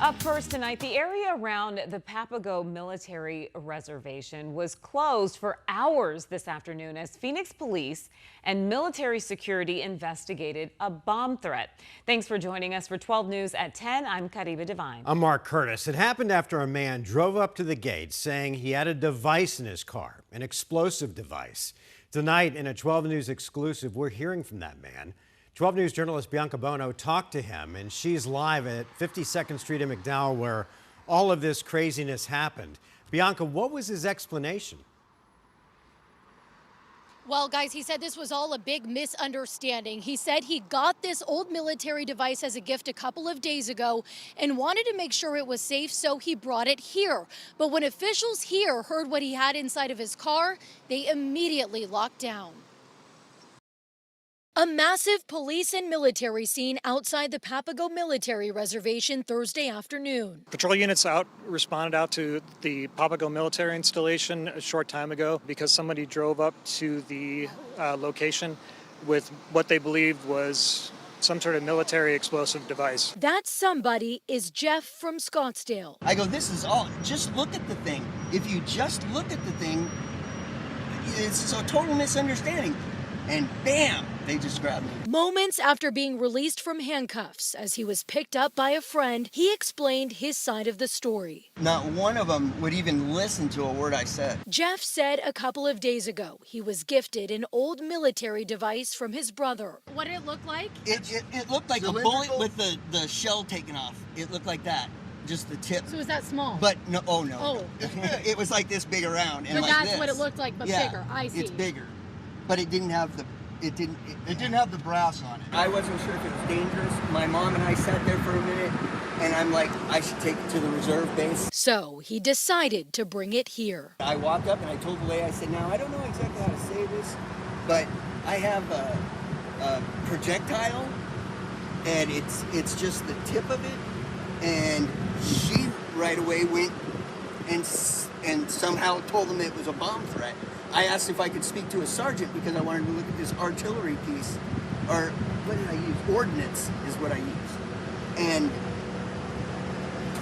Up first tonight, the area around the Papago Military Reservation was closed for hours this afternoon as Phoenix police and military security investigated a bomb threat. Thanks for joining us for 12 News at 10. I'm Kariba Devine. I'm Mark Curtis. It happened after a man drove up to the gate saying he had a device in his car, an explosive device. Tonight, in a 12 News exclusive, we're hearing from that man. 12 News journalist Bianca Bono talked to him, and she's live at 52nd Street in McDowell, where all of this craziness happened. Bianca, what was his explanation? Well, guys, he said this was all a big misunderstanding. He said he got this old military device as a gift a couple of days ago and wanted to make sure it was safe, so he brought it here. But when officials here heard what he had inside of his car, they immediately locked down. A massive police and military scene outside the Papago Military Reservation Thursday afternoon. Patrol units responded out to the Papago military installation a short time ago because somebody drove up to the location with what they believed was some sort of military explosive device. That somebody is Jeff from Scottsdale. I go, this is all, just look at the thing. If you just look at the thing, it's a total misunderstanding. And bam, they just grabbed me. Moments after being released from handcuffs as he was picked up by a friend, he explained his side of the story. Not one of them would even listen to a word I said. Jeff said a couple of days ago he was gifted an old military device from his brother. What did it look like? It looked like a bullet with the shell taken off. It looked like that. Just the tip. So is that small? But no, oh no. Oh. It was like this big around. And But like that's this. what it looked like, but bigger. I see. It's bigger. But it didn't have the it didn't have the brass on it. I wasn't sure if it was dangerous. My mom and I sat there for a minute and I'm like, I should take it to the reserve base. So he decided to bring it here. I walked up and I told the lady, I said, now I don't know exactly how to say this, but I have a projectile and it's just the tip of it, and she right away went and somehow told them it was a bomb threat. I asked if I could speak to a sergeant because I wanted to look at this artillery piece, or what did I use? Ordnance is what I used. And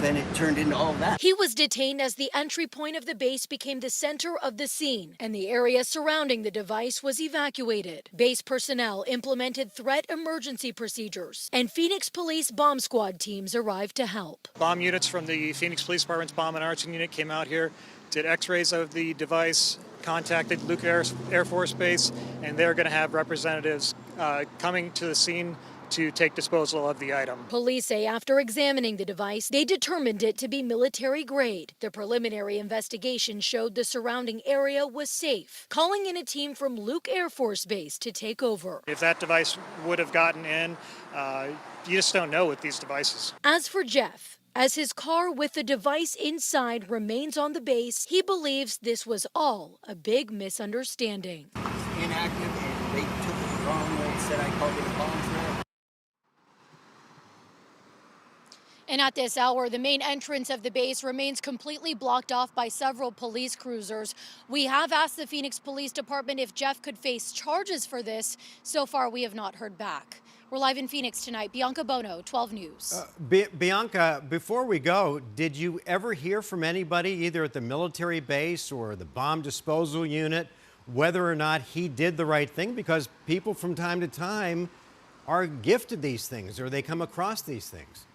then it turned into all of that. He was detained as the entry point of the base became the center of the scene, and the area surrounding the device was evacuated. Base personnel implemented threat emergency procedures, and Phoenix Police bomb squad teams arrived to help. Bomb units from the Phoenix Police Department's Bomb and Arson Unit came out here, did x-rays of the device, contacted Luke Air Force Base, and they're going to have representatives coming to the scene to take disposal of the item. Police say after examining the device, they determined it to be military grade. The preliminary investigation showed the surrounding area was safe, calling in a team from Luke Air Force Base to take over. If that device would have gotten in, you just don't know with these devices. As for Jeff, as his car with the device inside remains on the base, he believes this was all a big misunderstanding. It's inactive and they took it the wrong way and said I called it a bomb threat. And at this hour, the main entrance of the base remains completely blocked off by several police cruisers. We have asked the Phoenix Police Department if Jeff could face charges for this. So far, we have not heard back. We're live in Phoenix tonight. Bianca Bono, 12 News. Bianca, before we go, did you ever hear from anybody, either at the military base or the bomb disposal unit, whether or not he did the right thing? Because people from time to time are gifted these things or they come across these things.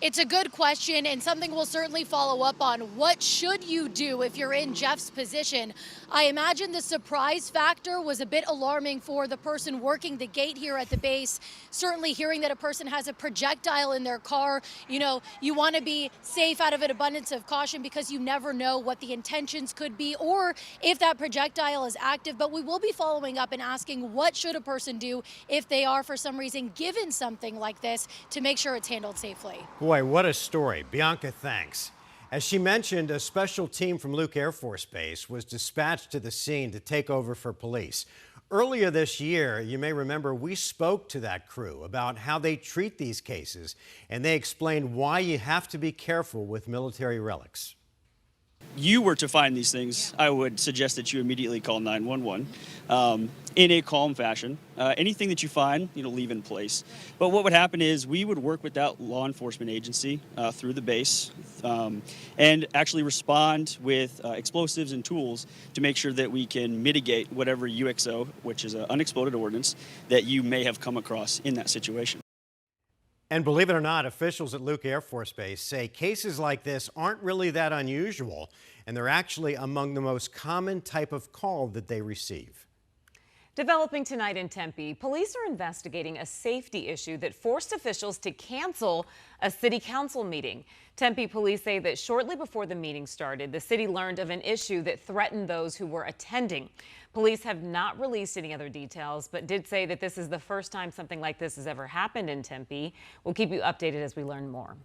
It's a good question and something we'll certainly follow up on. What should you do if you're in Jeff's position? I imagine the surprise factor was a bit alarming for the person working the gate here at the base. Certainly hearing that a person has a projectile in their car, you want to be safe out of an abundance of caution because you never know what the intentions could be or if that projectile is active. But we will be following up and asking what should a person do if they are for some reason given something like this to make sure it's handled safely. Boy, what a story. Bianca, thanks. As she mentioned, a special team from Luke Air Force Base was dispatched to the scene to take over for police. Earlier this year, you may remember, we spoke to that crew about how they treat these cases, and they explained why you have to be careful with military relics. You were to find these things, I would suggest that you immediately call 911 in a calm fashion. Anything that you find, leave in place. But what would happen is we would work with that law enforcement agency through the base and actually respond with explosives and tools to make sure that we can mitigate whatever UXO, which is an unexploded ordnance, that you may have come across in that situation. And believe it or not, officials at Luke Air Force Base say cases like this aren't really that unusual, and they're actually among the most common type of call that they receive. Developing tonight in Tempe, police are investigating a safety issue that forced officials to cancel a city council meeting. Tempe police say that shortly before the meeting started, the city learned of an issue that threatened those who were attending. Police have not released any other details, but did say that this is the first time something like this has ever happened in Tempe. We'll keep you updated as we learn more.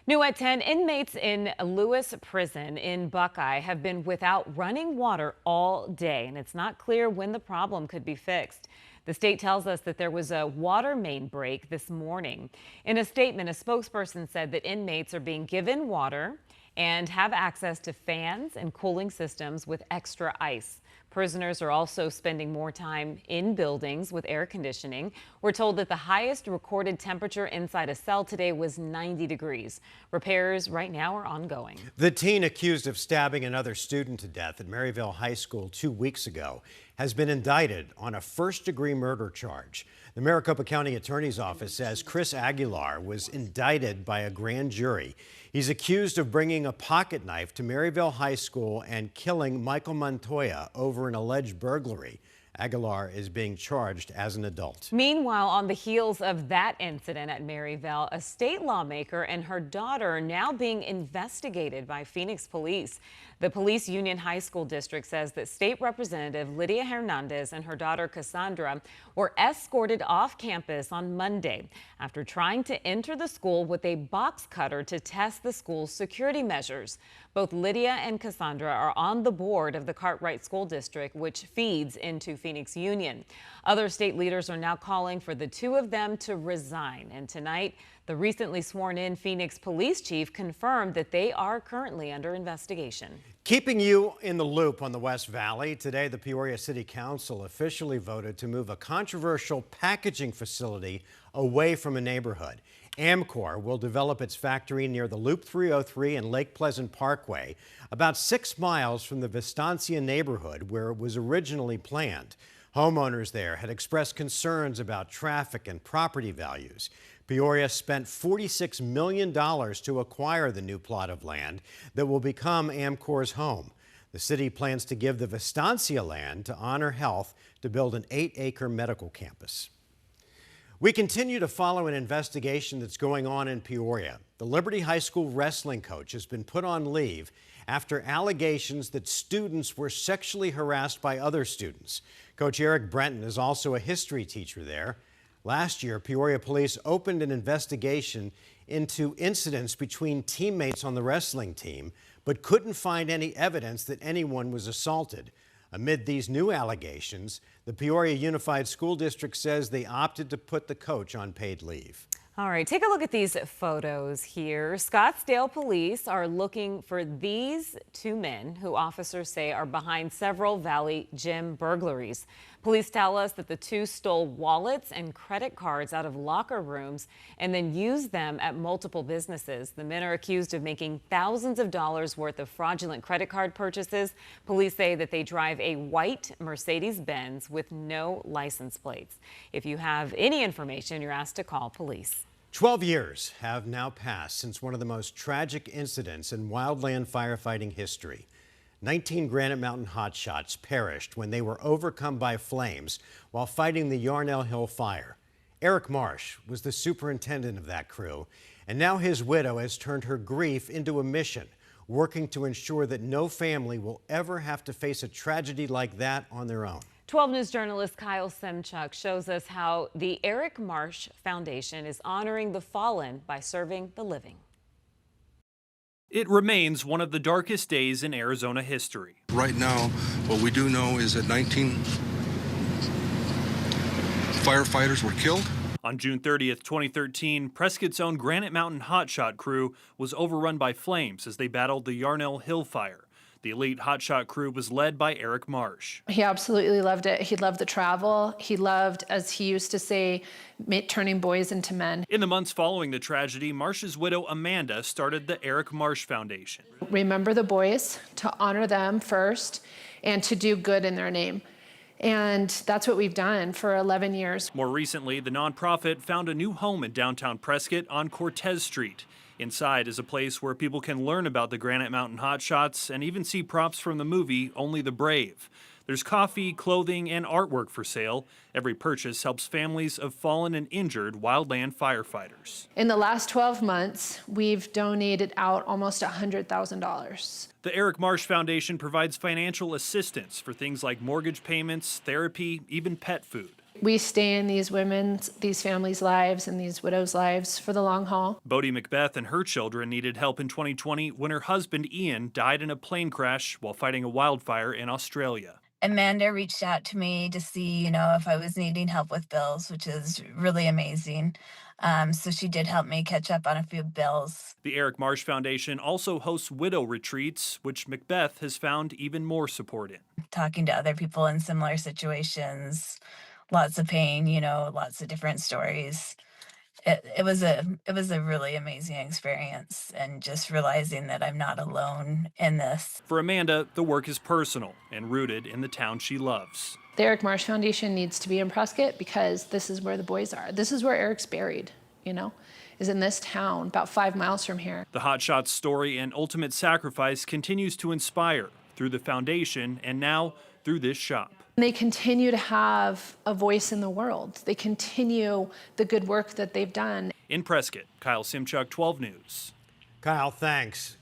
New at 10, inmates in Lewis Prison in Buckeye have been without running water all day, and it's not clear when the problem could be fixed. The state tells us that there was a water main break this morning. In a statement, a spokesperson said that inmates are being given water and have access to fans and cooling systems with extra ice. Prisoners are also spending more time in buildings with air conditioning. We're told that the highest recorded temperature inside a cell today was 90 degrees. Repairs right now are ongoing. The teen accused of stabbing another student to death at Maryville High School 2 weeks ago has been indicted on a first-degree murder charge. The Maricopa County Attorney's Office says Chris Aguilar was indicted by a grand jury. He's accused of bringing a pocket knife to Maryville High School and killing Michael Montoya over an alleged burglary. Aguilar is being charged as an adult. Meanwhile, on the heels of that incident at Maryville, a state lawmaker and her daughter are now being investigated by Phoenix police. The Police Union High School District says that State Representative Lydia Hernandez and her daughter Cassandra were escorted off campus on Monday after trying to enter the school with a box cutter to test the school's security measures. Both Lydia and Cassandra are on the board of the Cartwright School District, which feeds into Phoenix Union. Other state leaders are now calling for the two of them to resign. And tonight, the recently sworn-in Phoenix police chief confirmed that they are currently under investigation. Keeping you in the loop on the West Valley, today the Peoria City Council officially voted to move a controversial packaging facility away from a neighborhood. Amcor will develop its factory near the Loop 303 and Lake Pleasant Parkway, about 6 miles from the Vistancia neighborhood where it was originally planned. Homeowners there had expressed concerns about traffic and property values. Peoria spent $46 million to acquire the new plot of land that will become Amcor's home. The city plans to give the Vistancia land to Honor Health to build an 8-acre medical campus. We continue to follow an investigation that's going on in Peoria. The Liberty High School wrestling coach has been put on leave after allegations that students were sexually harassed by other students. Coach Eric Brenton is also a history teacher there. Last year, Peoria police opened an investigation into incidents between teammates on the wrestling team, but couldn't find any evidence that anyone was assaulted. Amid these new allegations, the Peoria Unified School District says they opted to put the coach on paid leave. All right, take a look at these photos here. Scottsdale police are looking for these two men who officers say are behind several Valley gym burglaries. Police tell us that the two stole wallets and credit cards out of locker rooms and then used them at multiple businesses. The men are accused of making thousands of dollars worth of fraudulent credit card purchases. Police say that they drive a white Mercedes-Benz with no license plates. If you have any information, you're asked to call police. 12 years have now passed since one of the most tragic incidents in wildland firefighting history. 19 Granite Mountain hotshots perished when they were overcome by flames while fighting the Yarnell Hill fire. Eric Marsh was the superintendent of that crew, and now his widow has turned her grief into a mission, working to ensure that no family will ever have to face a tragedy like that on their own. 12 News journalist Kyle Semchuk shows us how the Eric Marsh Foundation is honoring the fallen by serving the living. It remains one of the darkest days in Arizona history. Right now, what we do know is that 19 firefighters were killed. On June 30th, 2013, Prescott's own Granite Mountain hotshot crew was overrun by flames as they battled the Yarnell Hill fire. The elite hotshot crew was led by Eric Marsh. He absolutely loved it. He loved the travel. He loved, as he used to say, turning boys into men. In the months following the tragedy, Marsh's widow Amanda started the Eric Marsh Foundation. Remember the boys, to honor them first, and to do good in their name. And that's what we've done for 11 years. More recently, the nonprofit found a new home in downtown Prescott on Cortez Street. Inside is a place where people can learn about the Granite Mountain hotshots and even see props from the movie Only the Brave. There's coffee, clothing, and artwork for sale. Every purchase helps families of fallen and injured wildland firefighters. In the last 12 months, we've donated out almost $100,000. The Eric Marsh Foundation provides financial assistance for things like mortgage payments, therapy, even pet food. We stay in these these families' lives and these widows' lives for the long haul. Bodie Macbeth and her children needed help in 2020 when her husband Ian died in a plane crash while fighting a wildfire in Australia. Amanda reached out to me to see, if I was needing help with bills, which is really amazing. So she did help me catch up on a few bills. The Eric Marsh Foundation also hosts widow retreats, which Macbeth has found even more support in. Talking to other people in similar situations, lots of pain, lots of different stories. It was a really amazing experience, and just realizing that I'm not alone in this. For Amanda, the work is personal and rooted in the town she loves. The Eric Marsh Foundation needs to be in Prescott because this is where the boys are. This is where Eric's buried, is in this town, about 5 miles from here. The hotshot's story and ultimate sacrifice continues to inspire through the foundation and now through this shop. They continue to have a voice in the world. They continue the good work that they've done. In Prescott, Kyle Simchuk, 12 News. Kyle, thanks.